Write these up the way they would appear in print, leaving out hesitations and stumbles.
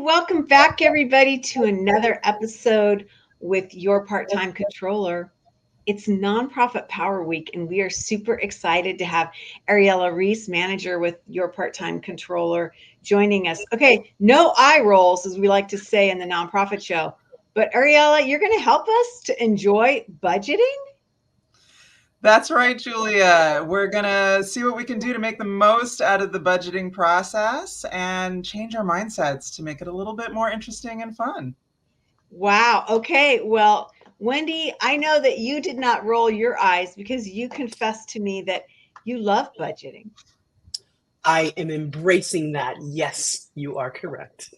welcome back, everybody, to another episode with your part-time controller. It's Nonprofit Power Week, and we are super excited to have Ariella Reiss, manager with your part-time controller, joining us. Okay, no eye rolls, as we like to say in the nonprofit show. But Ariella, you're going to help us to enjoy budgeting? That's right, Julia. We're going to see what we can do to make the most out of the budgeting process and change our mindsets to make it a little bit more interesting and fun. Wow. Okay. Well, Wendy, I know that you did not roll your eyes because you confessed to me that you love budgeting. I am embracing that. Yes, you are correct.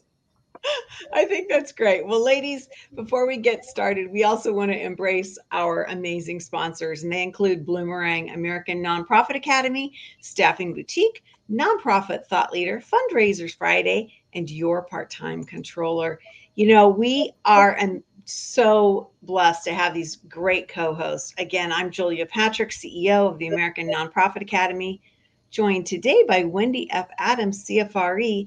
I think that's great. Well, ladies, before we get started, we also want to embrace our amazing sponsors, and they include Bloomerang, American Nonprofit Academy, Staffing Boutique, Nonprofit Thought Leader, Fundraisers Friday, and your part-time controller. You know, we are so blessed to have these great co-hosts. Again, I'm Julia Patrick, CEO of the American Nonprofit Academy, joined today by Wendy F. Adams, CFRE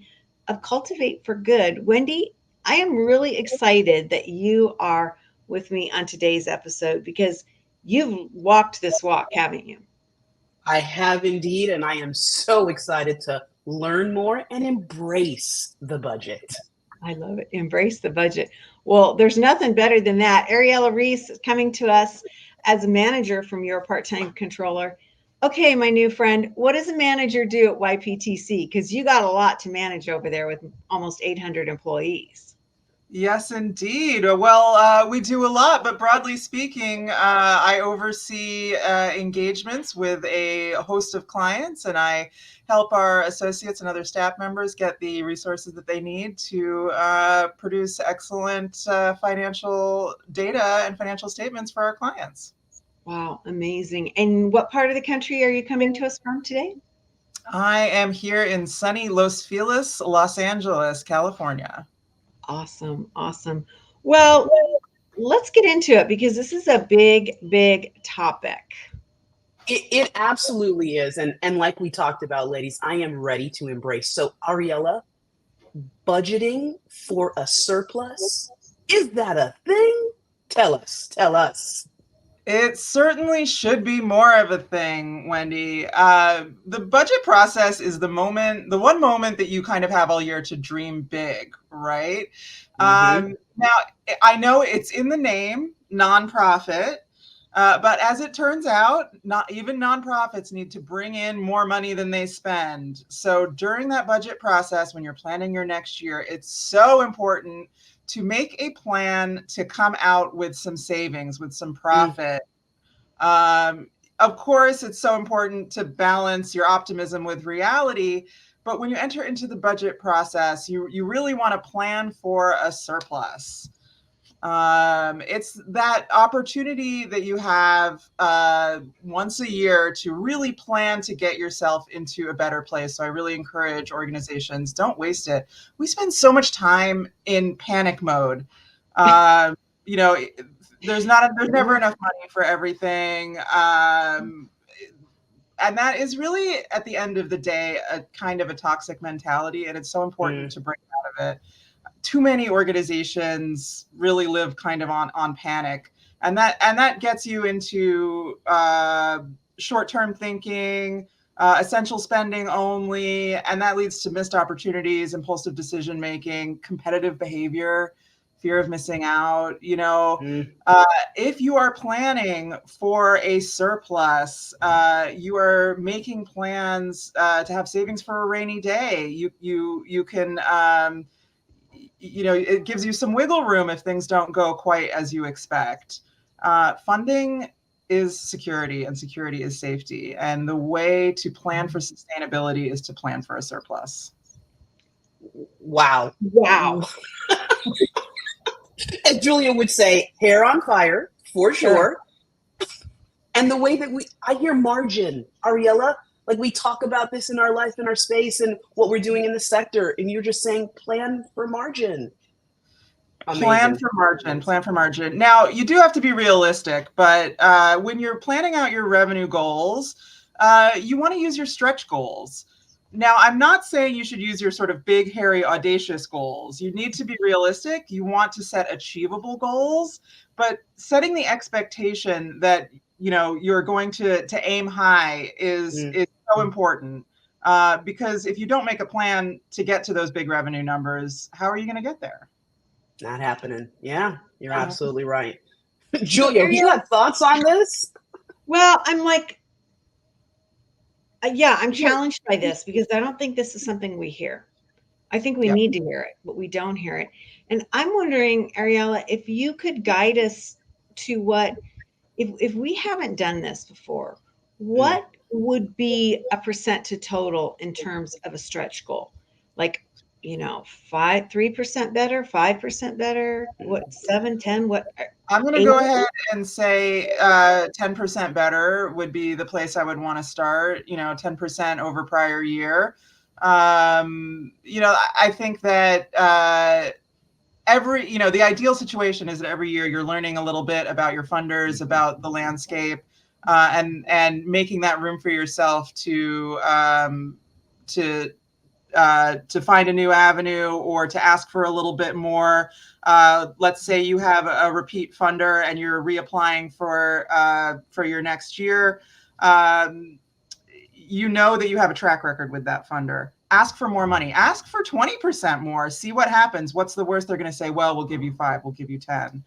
of Cultivate for Good. Wendy, I am really excited that you are with me on today's episode because you've walked this walk, haven't you? I have indeed, and I am so excited to learn more and embrace the budget. I love it. Embrace the budget. Well, there's nothing better than that. Ariella Reiss is coming to us as a manager from your part-time controller. Okay, my new friend, what does a manager do at YPTC? Because you got a lot to manage over there with almost 800 employees. Yes, indeed. Well, we do a lot, but broadly speaking, I oversee engagements with a host of clients, and I help our associates and other staff members get the resources that they need to produce excellent financial data and financial statements for our clients. Wow, amazing. And what part of the country are you coming to us from today? I am here in sunny Los Feliz, Los Angeles, California. Awesome, awesome. Well, let's get into it because this is a big, big topic. It absolutely is. And like we talked about, ladies, I am ready to embrace. So, Ariella, budgeting for a surplus, is that a thing? Tell us. It certainly should be more of a thing, Wendy. The budget process is the one moment that you kind of have all year to dream big, right? Now, I know it's in the name, nonprofit, but as it turns out, not even nonprofits need to bring in more money than they spend. So during that budget process, when you're planning your next year, it's so important to make a plan to come out with some savings, with some profit. Of course, it's so important to balance your optimism with reality. But when you enter into the budget process, you really want to plan for a surplus. It's that opportunity that you have once a year to really plan to get yourself into a better place. So I really encourage organizations, don't waste it. We spend so much time in panic mode. There's never enough money for everything. And that is really, at the end of the day, a kind of a toxic mentality. And it's so important to break out of it. Too many organizations really live kind of on panic, and that gets you into short-term thinking, essential spending only, and that leads to missed opportunities, impulsive decision making, competitive behavior, fear of missing out. If you are planning for a surplus, you are making plans to have savings for a rainy day. You can. It gives you some wiggle room if things don't go quite as you expect. Funding is security, and security is safety. And the way to plan for sustainability is to plan for a surplus. Wow. As Julia would say, hair on fire, for sure. And the way that I hear margin, Ariella, like we talk about this in our life, in our space, and what we're doing in the sector. And you're just saying, plan for margin. Amazing. Plan for margin. Now, you do have to be realistic, but when you're planning out your revenue goals, you want to use your stretch goals. Now, I'm not saying you should use your sort of big, hairy, audacious goals. You need to be realistic. You want to set achievable goals, but setting the expectation that you're going to aim high is so important. Because if you don't make a plan to get to those big revenue numbers, how are you going to get there? Not happening. Yeah, you're Yeah. absolutely right. Julia, you have thoughts on this? Well, I'm like, yeah, I'm challenged by this because I don't think this is something we hear. I think we Yep. need to hear it, but we don't hear it. And I'm wondering, Ariella, if you could guide us to what, if we haven't done this before, what would be a percent to total in terms of a stretch goal? Like, 3% better, 5% better, what, 7, 10, what? I'm going to 8? go ahead and say 10% better would be the place I would want to start, 10% over prior year. I think that the ideal situation is that every year you're learning a little bit about your funders, about the landscape, and making that room for yourself to find a new avenue or to ask for a little bit more. Let's say you have a repeat funder and you're reapplying for your next year. You know that you have a track record with that funder. Ask for more money. Ask for 20% more. See what happens. What's the worst they're going to say? Well, we'll give you 5. We'll give you 10.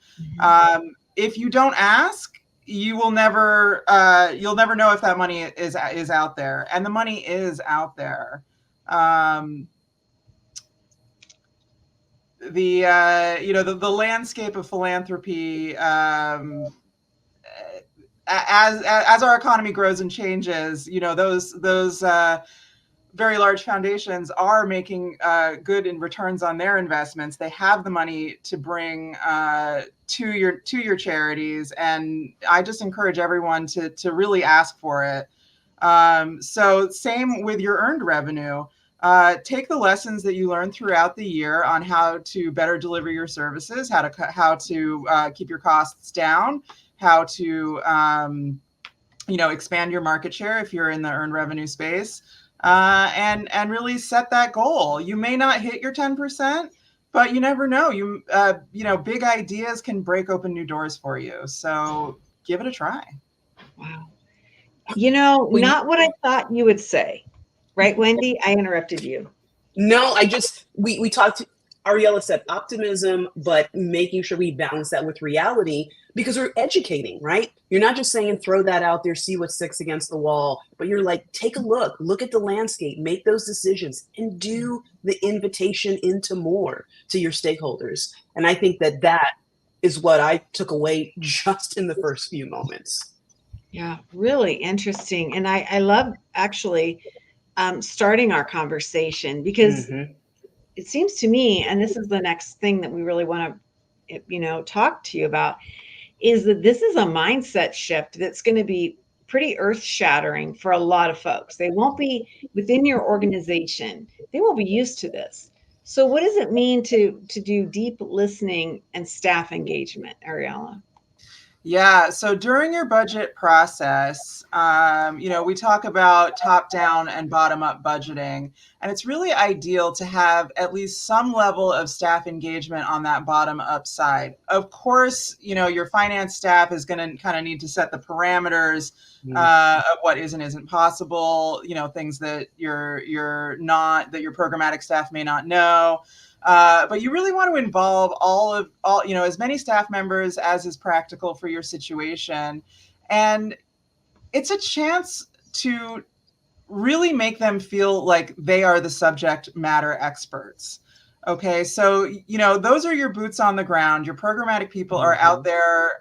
If you don't ask, you'll never know if that money is out there, and the money is out there. The landscape of philanthropy, as our economy grows and changes, those very large foundations are making good in returns on their investments. They have the money to bring to your charities, and I just encourage everyone to really ask for it. So same with your earned revenue. Take the lessons that you learn throughout the year on how to better deliver your services, how to keep your costs down, how to expand your market share if you're in the earned revenue space, and really set that goal. You may not hit your 10%, but you never know. Big ideas can break open new doors for you. So give it a try. Wow. Not what I thought you would say. Right, Wendy? I interrupted you. No, we talked, Ariella said optimism, but making sure we balance that with reality because we're educating, right? You're not just saying throw that out there, see what sticks against the wall, but you're like, take a look at the landscape, make those decisions, and do the invitation into more to your stakeholders. And I think that is what I took away just in the first few moments. Yeah, really interesting. And I love actually starting our conversation because it seems to me, and this is the next thing that we really want to, talk to you about, is that this is a mindset shift that's going to be pretty earth shattering for a lot of folks. They won't be within your organization. They won't be used to this. So what does it mean to do deep listening and staff engagement, Ariella? Yeah, so during your budget process, we talk about top-down and bottom-up budgeting, and it's really ideal to have at least some level of staff engagement on that bottom-up side. Of course, your finance staff is going to kind of need to set the parameters of what is and isn't possible, things that your programmatic staff may not know. But you really want to involve all as many staff members as is practical for your situation. And it's a chance to really make them feel like they are the subject matter experts. Okay, so, those are your boots on the ground. Your programmatic people are out there.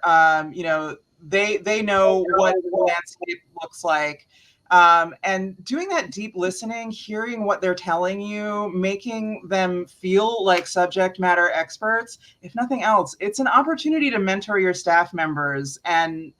They know what the landscape looks like. And doing that deep listening, hearing what they're telling you, making them feel like subject matter experts, if nothing else, it's an opportunity to mentor your staff members and,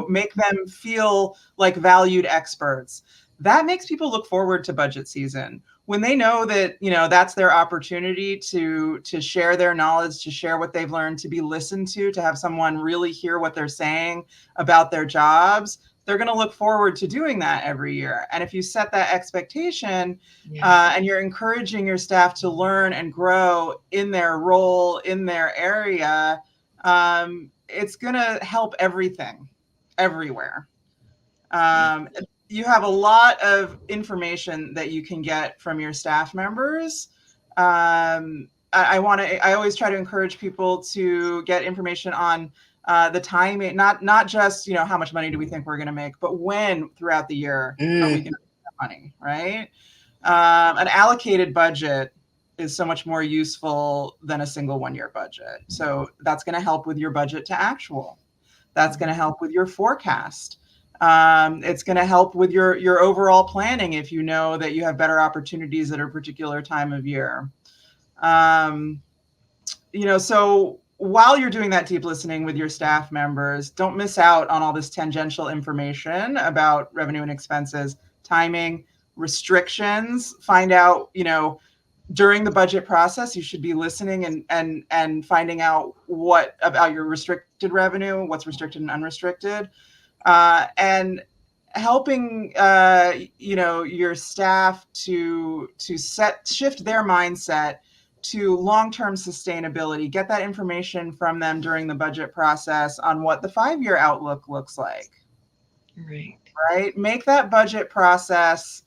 make them feel like valued experts. That makes people look forward to budget season. When they know that, that's their opportunity to share their knowledge, to share what they've learned, to be listened to have someone really hear what they're saying about their jobs, they're going to look forward to doing that every year. And if you set that expectation, and you're encouraging your staff to learn and grow in their role, in their area, it's going to help everything, everywhere. You have a lot of information that you can get from your staff members. I always try to encourage people to get information on the timing, not just, how much money do we think we're going to make, but when throughout the year are we going to make that money, right? An allocated budget is so much more useful than a single 1-year budget. So that's going to help with your budget to actual. That's going to help with your forecast. It's going to help with your overall planning if you know that you have better opportunities at a particular time of year. So while you're doing that deep listening with your staff members, don't miss out on all this tangential information about revenue and expenses, timing, restrictions. Find out, during the budget process, you should be listening and finding out what about your restricted revenue, what's restricted and unrestricted, and helping your staff to shift their mindset to long-term sustainability. Get that information from them during the budget process on what the 5-year outlook looks like. Right. Make that budget process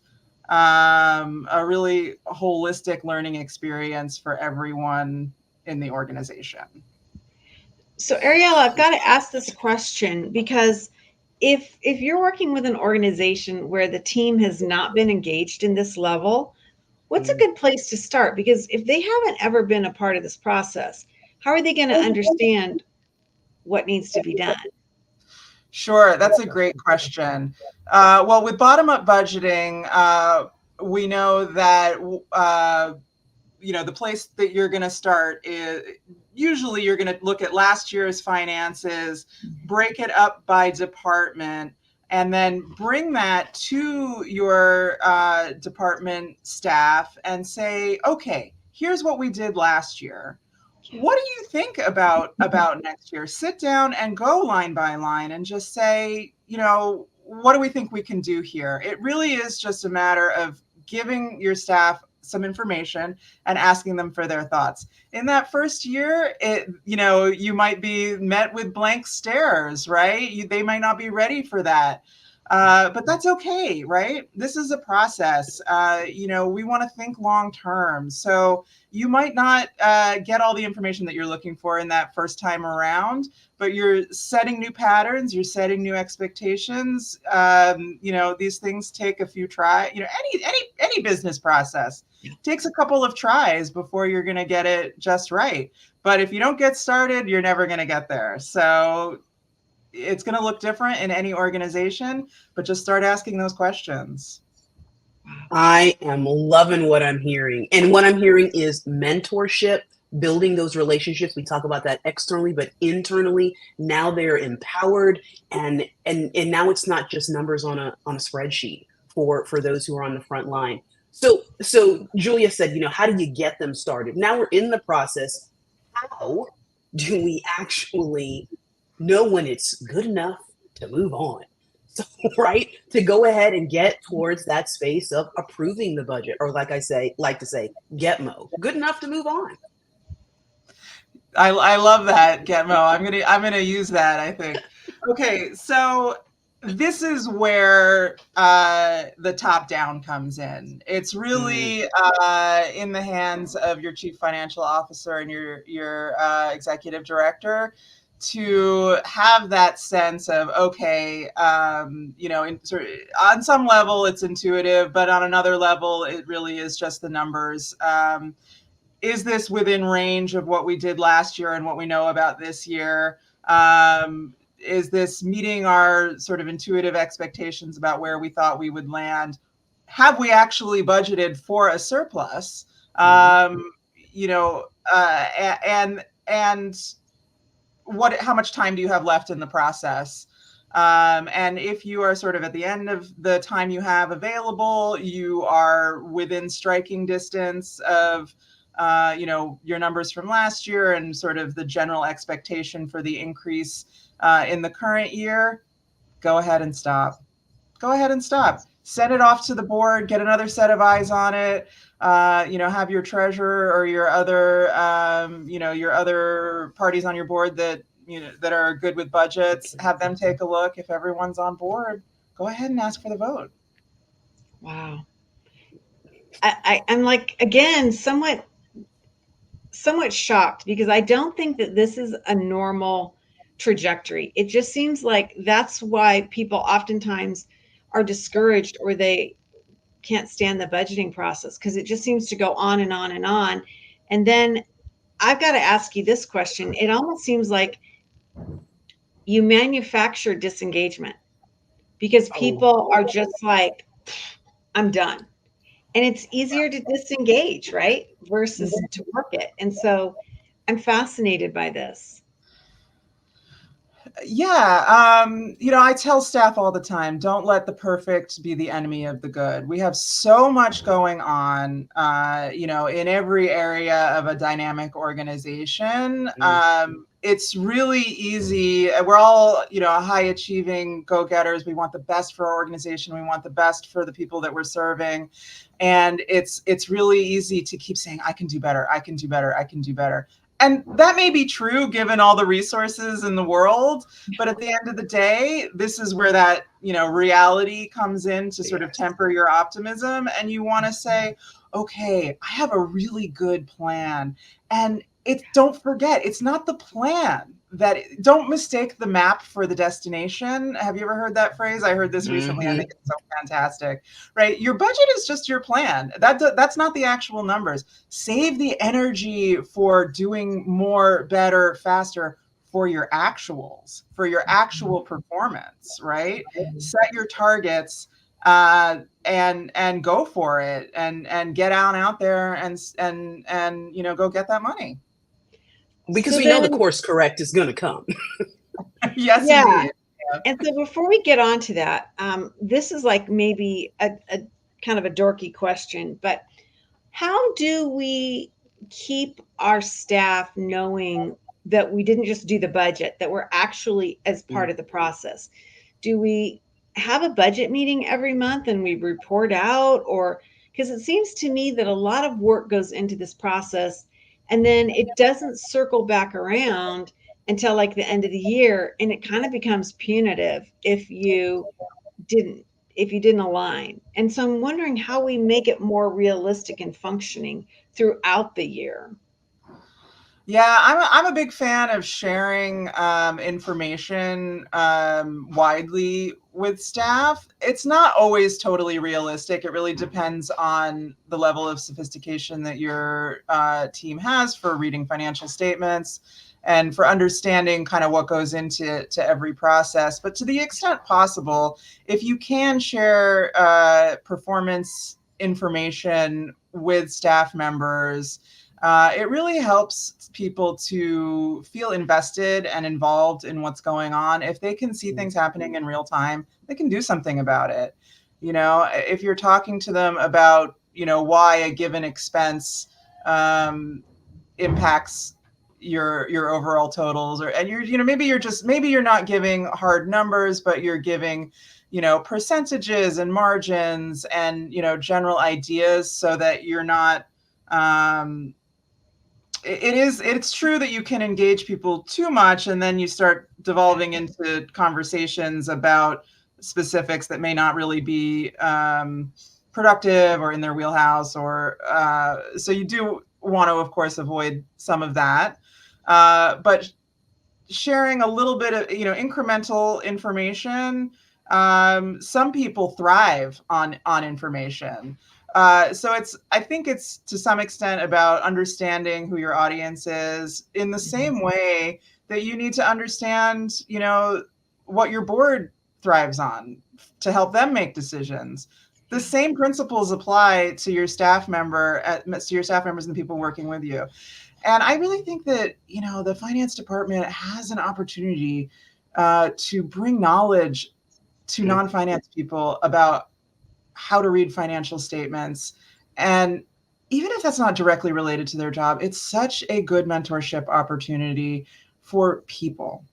a really holistic learning experience for everyone in the organization. So Ariella, I've got to ask this question because if you're working with an organization where the team has not been engaged in this level, what's a good place to start? Because if they haven't ever been a part of this process, how are they going to understand what needs to be done? Sure, that's a great question. Well, with bottom-up budgeting, we know that the place that you're going to start is usually you're going to look at last year's finances, break it up by department, and then bring that to your department staff and say, okay, here's what we did last year. What do you think about next year? Sit down and go line by line and just say, what do we think we can do here? It really is just a matter of giving your staff some information and asking them for their thoughts. In that first year, you might be met with blank stares, right? They might not be ready for that. But that's okay, right? This is a process. We want to think long term. So you might not get all the information that you're looking for in that first time around, but you're setting new patterns, you're setting new expectations. These things take a few tries. Any business process takes a couple of tries before you're going to get it just right. But if you don't get started, you're never going to get there. So it's going to look different in any organization, but just start asking those questions. I am loving what I'm hearing. And what I'm hearing is mentorship, building those relationships. We talk about that externally, but internally, now they're empowered. And now it's not just numbers on a spreadsheet for those who are on the front line. So Julia said, how do you get them started? Now we're in the process. How do we actually know when it's good enough to move on? So, right, to go ahead and get towards that space of approving the budget, or like to say, Getmo, good enough to move on. I love that, Getmo. I'm gonna use that, I think. Okay, so this is where the top down comes in. It's really in the hands of your chief financial officer and your executive director to have that sense of, okay, on some level it's intuitive, but on another level it really is just the numbers. Is this within range of what we did last year and what we know about this year? Is this meeting our sort of intuitive expectations about where we thought we would land? Have we actually budgeted for a surplus? And how much time do you have left in the process? And if you are sort of at the end of the time you have available, you are within striking distance of your numbers from last year and sort of the general expectation for the increase in the current year, go ahead and stop. Go ahead and stop. Send it off to the board, get another set of eyes on it. Have your treasurer or your other parties on your board that that are good with budgets, have them take a look. If everyone's on board, go ahead and ask for the vote. Wow. I'm like, again, somewhat shocked because I don't think that this is a normal trajectory. It just seems like that's why people oftentimes are discouraged or they can't stand the budgeting process because it just seems to go on and on and on. And then I've got to ask you this question. It almost seems like you manufacture disengagement because people are just like, I'm done. And it's easier to disengage, right? Versus to work it. And so I'm fascinated by this. Yeah, I tell staff all the time, don't let the perfect be the enemy of the good. We have so much going on, in every area of a dynamic organization. It's really easy. We're all, high achieving go-getters. We want the best for our organization. We want the best for the people that we're serving. And it's really easy to keep saying, I can do better. I can do better. I can do better. And that may be true given all the resources in the world, but at the end of the day, this is where that, reality comes in to sort of temper your optimism. And you want to say, okay, I have a really good plan. And don't forget, it's not the plan don't mistake the map for the destination. Have you ever heard that phrase? I heard this recently. I think it's so fantastic, right? Your budget is just your plan. That's not the actual numbers. Save the energy for doing more, better, faster for your actuals, for your actual performance, right? Set your targets and go for it and get out there and go get that money. Because we know the course correct is going to come. Yes, yeah. Indeed. Yeah. And so before we get on to that, this is like maybe a kind of a dorky question, but how do we keep our staff knowing that we didn't just do the budget, that we're actually as part of the process? Do we have a budget meeting every month and we report out? Or because it seems to me that a lot of work goes into this process and then it doesn't circle back around until like the end of the year, and it kind of becomes punitive if you didn't align. And so I'm wondering how we make it more realistic and functioning throughout the year. Yeah, I'm a big fan of sharing information widely with staff. It's not always totally realistic. It really depends on the level of sophistication that your team has for reading financial statements and for understanding kind of what goes into every process. But to the extent possible, if you can share performance information with staff members, it really helps people to feel invested and involved in what's going on. If they can see things happening in real time, they can do something about it. If you're talking to them about, why a given expense impacts your overall totals, and maybe you're not giving hard numbers, but you're giving, percentages and margins and, general ideas so that you're not, it's true that you can engage people too much and then you start devolving into conversations about specifics that may not really be productive or in their wheelhouse, or so you do want to, of course, avoid some of that, but sharing a little bit of incremental information. Some people thrive on information. So I think it's to some extent about understanding who your audience is in the same way that you need to understand, what your board thrives on to help them make decisions. The same principles apply to your staff members and the people working with you. And I really think that, the finance department has an opportunity to bring knowledge to non-finance people about how to read financial statements. And even if that's not directly related to their job, it's such a good mentorship opportunity for people,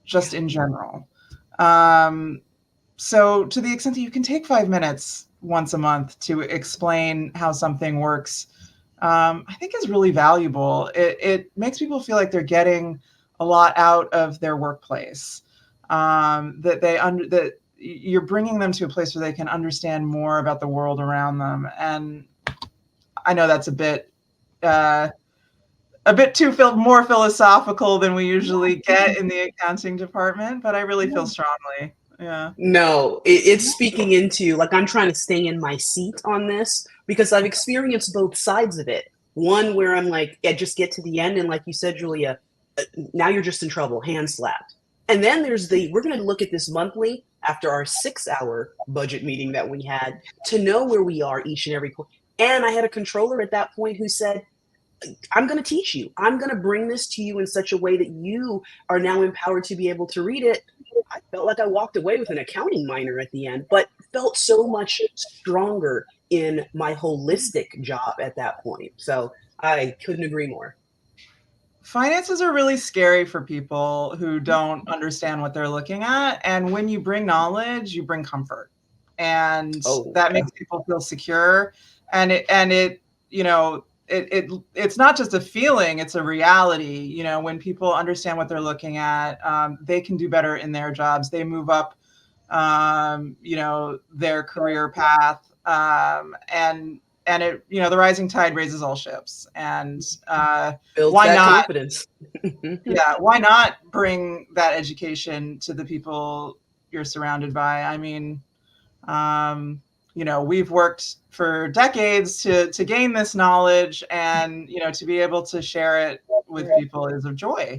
just in general. So to the extent that you can take 5 minutes once a month to explain how something works, I think is really valuable. It makes people feel like they're getting a lot out of their workplace. That you're bringing them to a place where they can understand more about the world around them. And I know that's a bit too more philosophical than we usually get in the accounting department, but I really feel strongly. Yeah. No, it's speaking into, like, I'm trying to stay in my seat on this because I've experienced both sides of it. One where I'm like, yeah, just get to the end, and like you said, Julia, now you're just in trouble, hand slapped. And then there's we're going to look at this monthly after our 6-hour budget meeting that we had to know where we are each and every quarter. And I had a controller at that point who said, I'm going to teach you. I'm going to bring this to you in such a way that you are now empowered to be able to read it. I felt like I walked away with an accounting minor at the end, but felt so much stronger in my holistic job at that point. So I couldn't agree more. Finances are really scary for people who don't understand what they're looking at. And when you bring knowledge, you bring comfort. And that makes people feel secure. And it's not just a feeling, it's a reality. When people understand what they're looking at, they can do better in their jobs. They move up, their career path. And it, the rising tide raises all ships. And why not? Confidence. Yeah, why not bring that education to the people you're surrounded by? I mean, we've worked for decades to gain this knowledge, and to be able to share it with people is a joy.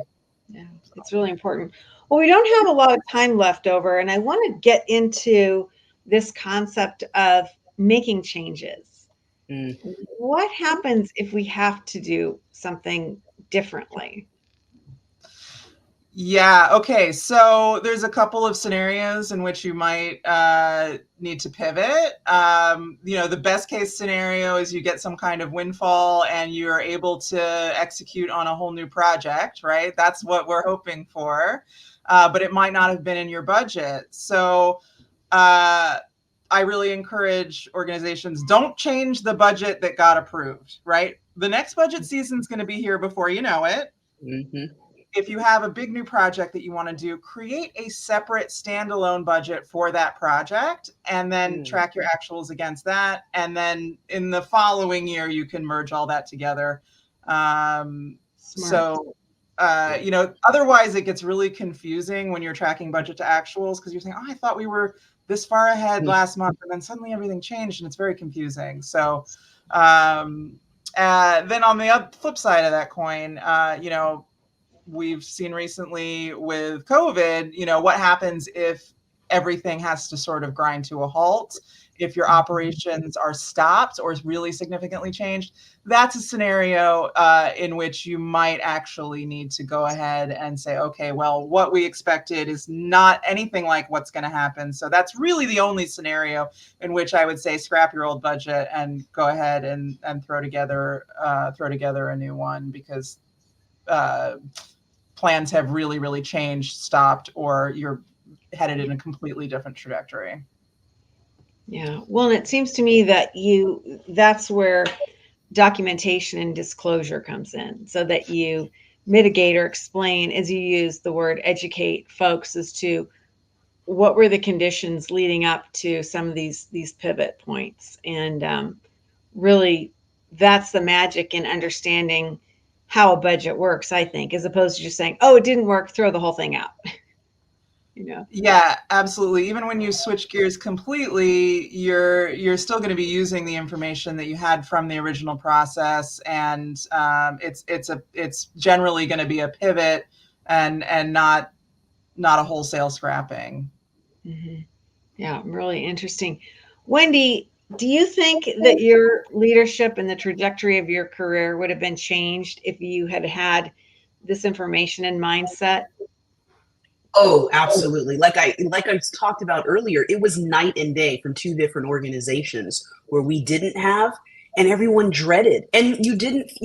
Yeah, it's really important. Well, we don't have a lot of time left over, and I want to get into this concept of making changes. What happens if we have to do something differently? Yeah. Okay. So there's a couple of scenarios in which you might need to pivot. The best case scenario is you get some kind of windfall and you're able to execute on a whole new project, right? That's what we're hoping for. But it might not have been in your budget. So I really encourage organizations, don't change the budget that got approved, right? The next budget season is going to be here before you know it. Mm-hmm. If you have a big new project that you want to do, create a separate standalone budget for that project and then track your actuals against that. And then in the following year, you can merge all that together. Otherwise it gets really confusing when you're tracking budget to actuals because you're saying, I thought we were this far ahead last month, and then suddenly everything changed, and it's very confusing. So then on the flip side of that coin, we've seen recently with COVID, what happens if everything has to sort of grind to a halt? If your operations are stopped or really significantly changed, that's a scenario in which you might actually need to go ahead and say, okay, well, what we expected is not anything like what's going to happen. So that's really the only scenario in which I would say scrap your old budget and go ahead and throw together a new one, because plans have really, really changed, stopped, or you're headed in a completely different trajectory. Yeah. Well, and it seems to me that that's where documentation and disclosure comes in, so that you mitigate or explain, as you use the word, educate folks as to what were the conditions leading up to some of these pivot points. And really, that's the magic in understanding how a budget works, I think, as opposed to just saying, oh, it didn't work, throw the whole thing out. Yeah, absolutely. Even when you switch gears completely, you're still going to be using the information that you had from the original process, and it's generally going to be a pivot and not a wholesale scrapping. Mm-hmm. Yeah, really interesting. Wendy, do you think that your leadership and the trajectory of your career would have been changed if you had had this information and mindset? Oh, absolutely. Like I talked about earlier, it was night and day from two different organizations where we didn't have, and everyone dreaded. And you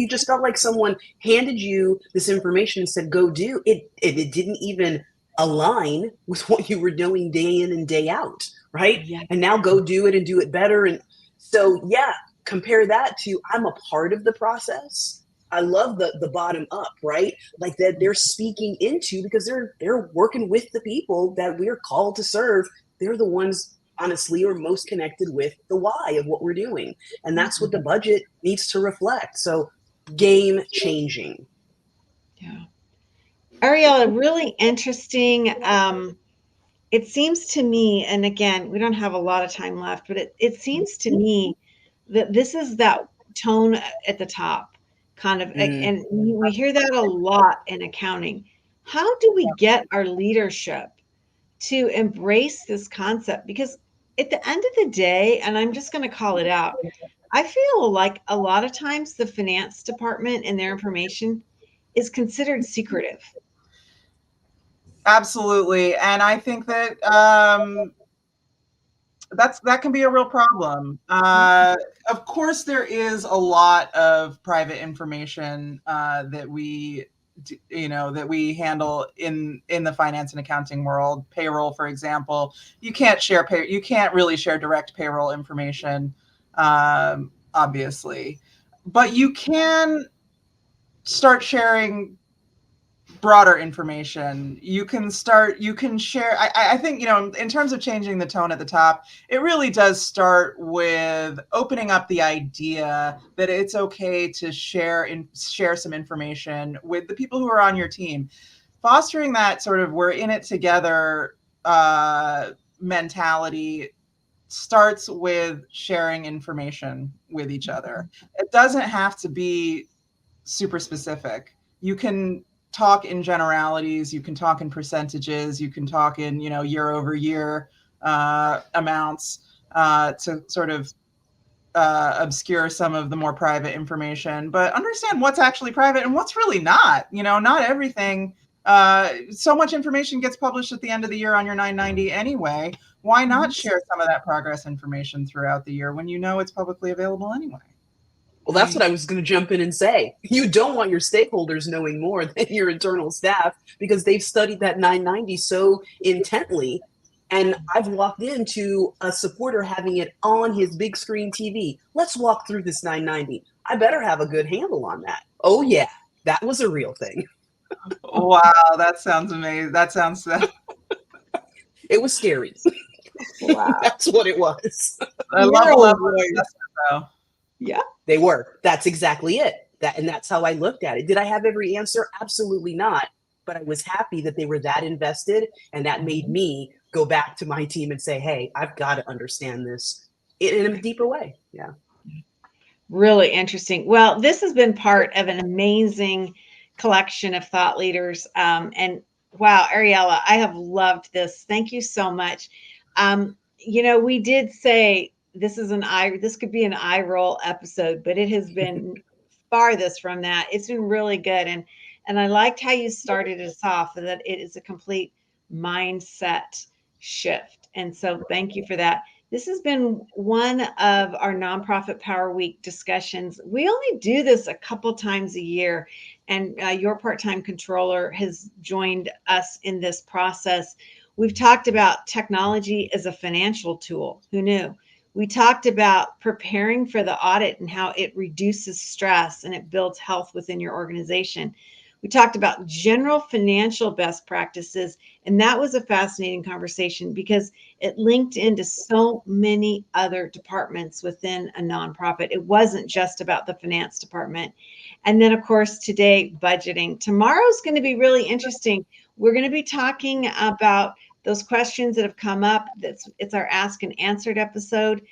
just felt like someone handed you this information and said, go do it. It didn't even align with what you were doing day in and day out, right? Yeah. And now go do it and do it better. And so, yeah, compare that to I'm a part of the process. I love the bottom up, right? Like that they're speaking into, because they're working with the people that we're called to serve. They're the ones honestly are most connected with the why of what we're doing. And that's what the budget needs to reflect. So game changing. Yeah. Ariella, really interesting. It seems to me, and again, we don't have a lot of time left, but it seems to me that this is that tone at the top, kind of, Mm. and we hear that a lot in accounting. How do we get our leadership to embrace this concept? Because at the end of the day, and I'm just going to call it out, I feel like a lot of times the finance department and their information is considered secretive. Absolutely. And I think that that can be a real problem. Of course, there is a lot of private information that we, that we handle in the finance and accounting world. Payroll, for example, you can't really share direct payroll information, obviously, but you can start sharing broader information. You can share. I think, in terms of changing the tone at the top, it really does start with opening up the idea that it's okay to share some information with the people who are on your team, fostering that sort of we're in it together mentality starts with sharing information with each other. It doesn't have to be super specific. You can talk in generalities, you can talk in percentages, you can talk in, year over year amounts to sort of obscure some of the more private information, but understand what's actually private and what's really not. Not everything. So much information gets published at the end of the year on your 990 anyway. Why not share some of that progress information throughout the year when you know it's publicly available anyway? Well, that's what I was going to jump in and say. You don't want your stakeholders knowing more than your internal staff because they've studied that 990 so intently. And I've walked into a supporter having it on his big screen TV. Let's walk through this 990. I better have a good handle on that. Oh, yeah, that was a real thing. Wow, that sounds amazing. That sounds It was scary. Wow. That's what it was. I love a level of assessment, though. Yeah. They were. That's exactly it. And that's how I looked at it. Did I have every answer? Absolutely not. But I was happy that they were that invested, and that made me go back to my team and say, "Hey, I've got to understand this in a deeper way." Yeah. Really interesting. Well, this has been part of an amazing collection of thought leaders. And wow, Ariella, I have loved this. Thank you so much. We did say this could be an eye roll episode, but it has been farthest from that. It's been really good. And I liked how you started us off, that it is a complete mindset shift. And so thank you for that. This has been one of our Nonprofit Power Week discussions. We only do this a couple times a year, and your part-time controller has joined us in this process. We've talked about technology as a financial tool. Who knew? We talked about preparing for the audit and how it reduces stress and it builds health within your organization. We talked about general financial best practices, and that was a fascinating conversation because it linked into so many other departments within a nonprofit. It wasn't just about the finance department. And then, of course, today, budgeting. Tomorrow's going to be really interesting. We're going to be talking about those questions that have come up. It's our Ask and Answered episode.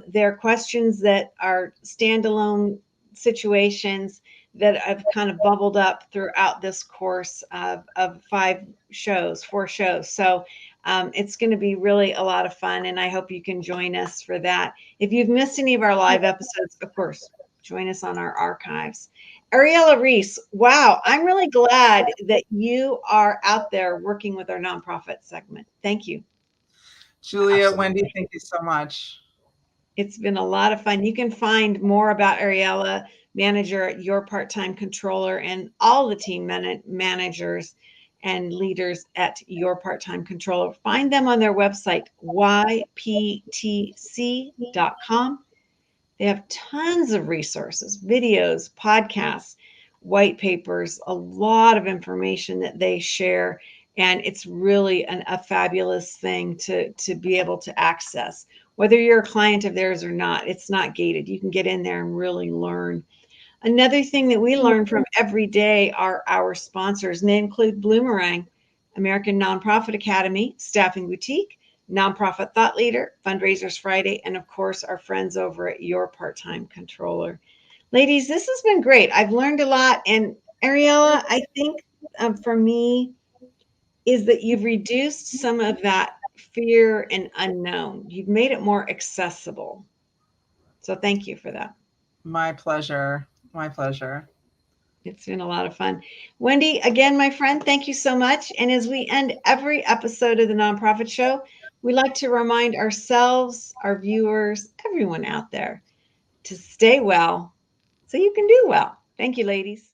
They're questions that are standalone situations that have kind of bubbled up throughout this course of 4 shows. So it's going to be really a lot of fun, and I hope you can join us for that. If you've missed any of our live episodes, of course, join us on our archives. Ariella Reiss, wow, I'm really glad that you are out there working with our nonprofit segment. Thank you. Julia, Absolutely. Wendy, thank you so much. It's been a lot of fun. You can find more about Ariella, manager, your part-time controller, and all the team managers and leaders at Your Part-Time Controller. Find them on their website, YPTC.com. They have tons of resources, videos, podcasts, white papers, a lot of information that they share. And it's really a fabulous thing to be able to access. Whether you're a client of theirs or not, it's not gated. You can get in there and really learn. Another thing that we learn from every day are our sponsors, and they include Bloomerang, American Nonprofit Academy, Staffing Boutique, Nonprofit Thought Leader, Fundraisers Friday, and of course, our friends over at Your Part-Time Controller. Ladies, this has been great. I've learned a lot. And Ariella, I think for me, is that you've reduced some of that fear and unknown. You've made it more accessible. So thank you for that. My pleasure. My pleasure. It's been a lot of fun. Wendy, again, my friend, thank you so much. And as we end every episode of the Nonprofit Show, we like to remind ourselves, our viewers, everyone out there to stay well so you can do well. Thank you, ladies.